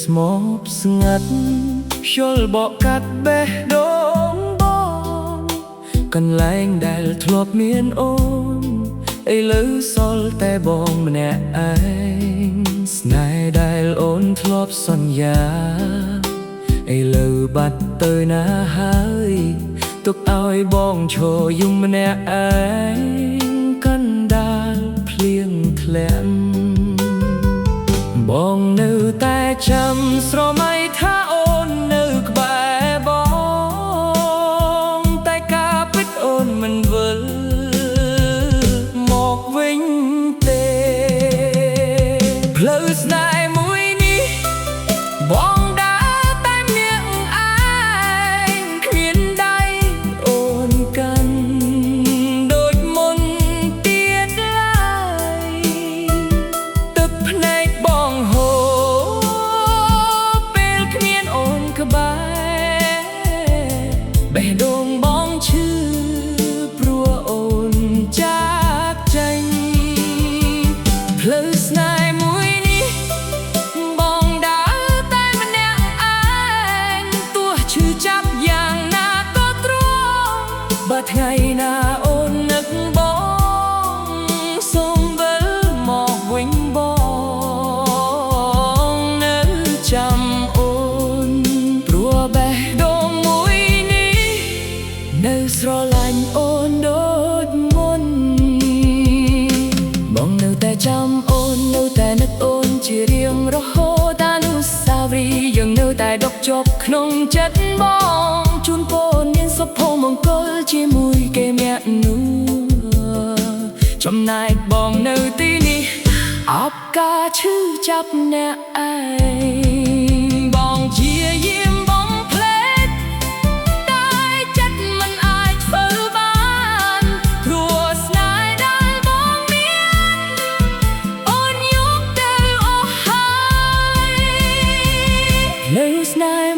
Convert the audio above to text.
ស្មោកស្ងាត់យល់បកកាត់បេះដូងបងកន្លែងដែលធ្លាប់មានអូនឥឡូវសល់តែបងម្នាក់ឯងស្នេហ៍ដែលអូនធ្លាប់សន្យាឥឡូវបាត់ទៅណាហើយទុកឲ្យបងឈរយំម្នាក់ឯងកណ្ដាលភ្លៀងធ្លាក់បងនៅតែចាំស្រមៃថាអូននៅក្បែរបងតែការពិតអូនមិនវិលមកវិញទេផ្លូវស្នេហ៍មួយនេះបងដើរតែម្នាក់ឯងគ្មានដៃអូនកាន់ដូចមុនទៀតឡើយទឹកភ្នែកបងហូរពេលគ្មានអូនក្បែរបេះដូងបងឈឺព្រោះអូនចាកចេញផ្លូវស្នេហ៍មួយនេះបងដើរតែម្នាក់ឯងទោះឈឺចាប់យ៉ាងណាក៏ទ្រាំបើថ្ងៃណាអូននឹកបងសូមវិលមកវិញបងនៅចាំអូនព្រោះបេះដូងមួយនេះនៅស្រឡាញ់អូនដូចមុនបងនៅតែចាំអូននៅតែនឹកអូនជារៀងរហូតអនុស្សាវរីយ៍យើងនៅតែដកជាប់ក្នុងចិត្តបងជូនពរនាងសុភមង្គលជាមួយគេម្នាក់នោះចំណែកបងនៅទីនេះអបការឈឺចាប់អ្នកឯងបងជាយាមបំភ្លេចតែចិត្តមិនអាចធ្វើបានព្រោះស្នេហ៍ដែលបងមានអូនយកទៅអស់ហើយនៅស្នេហ៍